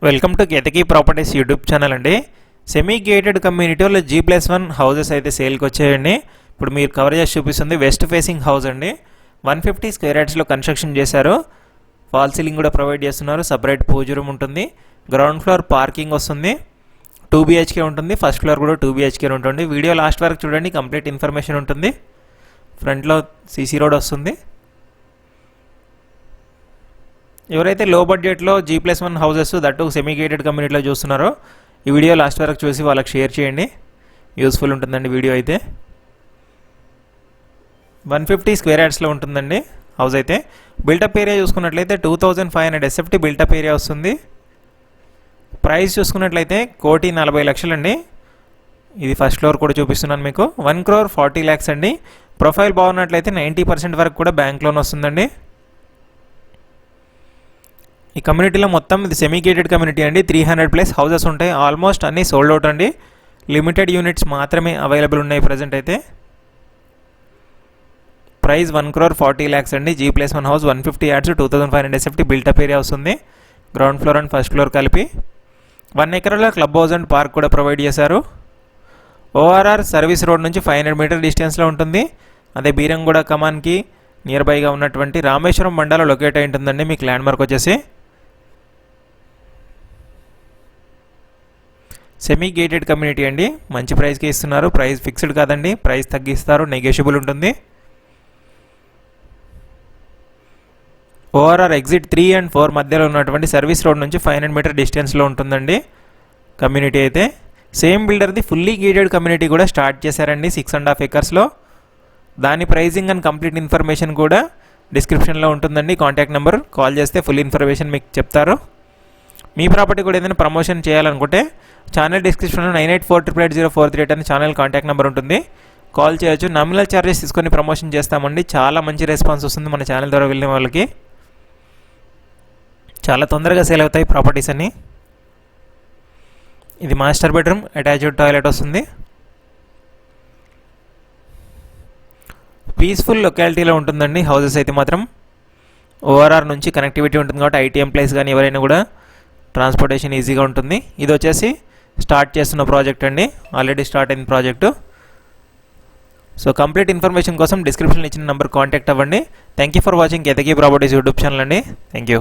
Welcome to Ketaki Properties YouTube channel అండి. Semi gated కమ్యూనిటీలో G+1 houses అయితే సేల్కి వచ్చాయండి. ఇప్పుడు మీరు కవర్ చేసి చూపిస్తుంది వెస్ట్ ఫేసింగ్ హౌస్ అండి. 150 స్క్వేర్ యార్డ్స్లో కన్స్ట్రక్షన్ చేశారు. ఫాల్ సీలింగ్ కూడా ప్రొవైడ్ చేస్తున్నారు. సపరేట్ పూజ రూమ్ ఉంటుంది. గ్రౌండ్ ఫ్లోర్ పార్కింగ్ వస్తుంది. 2 BHK ఉంటుంది. ఫస్ట్ ఫ్లోర్ కూడా 2 BHK ఉంటుంది. వీడియో లాస్ట్ వరకు చూడండి, కంప్లీట్ ఇన్ఫర్మేషన్ ఉంటుంది. ఫ్రంట్లో CC రోడ్ వస్తుంది. ఎవరైతే లో బడ్జెట్లో G+1 houses that semi gated కమ్యూనిటీలో చూస్తున్నారో ఈ వీడియో లాస్ట్ వరకు చూసి వాళ్ళకి షేర్ చేయండి. యూస్ఫుల్ ఉంటుందండి వీడియో అయితే. 150 స్క్వేర్ యార్డ్స్లో ఉంటుందండి హౌస్ అయితే. బిల్టప్ ఏరియా చూసుకున్నట్లయితే 2500 SFT బిల్టప్ ఏరియా వస్తుంది. ప్రైస్ చూసుకున్నట్లయితే 1,40,00,000 అండి. ఇది ఫస్ట్ ఫ్లోర్ కూడా చూపిస్తున్నాను మీకు. 1,40,00,000 అండి. ప్రొఫైల్ బాగున్నట్లయితే 90% వరకు కూడా బ్యాంక్ లోన్ వస్తుందండి. ఈ కమ్యూనిటీలో మొత్తం ఇది సెమీ గేటెడ్ కమ్యూనిటీ అండి. 300+ హౌసెస్ ఉంటాయి. ఆల్మోస్ట్ అన్నీ సోల్డ్ అవుట్ అండి. లిమిటెడ్ యూనిట్స్ మాత్రమే అవైలబుల్ ఉన్నాయి ప్రజెంట్ అయితే. ప్రైస్ 1,40,00,000 అండి. G+1 house 150 yards 2500 SFT built up area వస్తుంది. Ground floor and first floor కలిపి 1 ఎకరాల క్లబ్ హౌస్ అండ్ పార్క్ కూడా ప్రొవైడ్ చేశారు. ORR సర్వీస్ రోడ్ నుంచి 500 మీటర్ డిస్టెన్స్లో ఉంటుంది. అదే బీరంగూడ కమాన్కి నియర్ బైగా ఉన్నటువంటి రామేశ్వరం మండలం లొకేట్ అయి ఉంటుందండి. మీకు ల్యాండ్ మార్క్ వచ్చేసి సెమీ గేటెడ్ కమ్యూనిటీ అండి. మంచి ప్రైస్కి ఇస్తున్నారు. ప్రైస్ ఫిక్స్డ్ కాదండి, ప్రైస్ తగ్గిస్తారు, నెగోషియబుల్ ఉంటుంది. ORR ఎగ్జిట్ 3 and 4 మధ్యలో ఉన్నటువంటి సర్వీస్ రోడ్ నుంచి 500 మీటర్ డిస్టెన్స్లో ఉంటుందండి కమ్యూనిటీ అయితే. సేమ్ బిల్డర్ది ఫుల్లీ గేటెడ్ కమ్యూనిటీ కూడా స్టార్ట్ చేశారండి 6.5 acresలో. దాని ప్రైజింగ్ అండ్ కంప్లీట్ ఇన్ఫర్మేషన్ కూడా డిస్క్రిప్షన్లో ఉంటుందండి. కాంటాక్ట్ నెంబర్ కాల్ చేస్తే ఫుల్ ఇన్ఫర్మేషన్ మీకు చెప్తారు. మీ ప్రాపర్టీ కూడా ఏదైనా ప్రమోషన్ చేయాలనుకుంటే ఛానల్ డిస్క్రిప్షన్లో 98488043 అనే ఛానల్ కాంటాక్ట్ నెంబర్ ఉంటుంది. కాల్ చేయొచ్చు. నామినల్ ఛార్జెస్ తీసుకొని ప్రమోషన్ చేస్తామండి. చాలా మంచి రెస్పాన్స్ వస్తుంది మన ఛానల్ ద్వారా వెళ్ళిన వాళ్ళకి. చాలా తొందరగా సేల్ అవుతాయి ప్రాపర్టీస్ అన్ని. ఇది మాస్టర్ బెడ్రూమ్, అటాచ్డ్ టాయిలెట్ వస్తుంది. పీస్ఫుల్ లొకాలిటీలో ఉంటుందండి హౌసెస్ అయితే మాత్రం. ORR నుంచి కనెక్టివిటీ ఉంటుంది కాబట్టి ఐటీ ఎంప్లాయీస్ కానీ ఎవరైనా కూడా ట్రాన్స్పోర్టేషన్ ఈజీగా ఉంటుంది. ఇది వచ్చేసి స్టార్ట్ చేస్తున్న ప్రాజెక్ట్ అండి. ఆల్రెడీ స్టార్ట్ అయిన ప్రాజెక్టు. సో కంప్లీట్ ఇన్ఫర్మేషన్ కోసం డిస్క్రిప్షన్లో ఇచ్చిన నెంబర్ కాంటాక్ట్ అవ్వండి. Thank you for watching Ketaki Properties YouTube channel అండి. Thank you.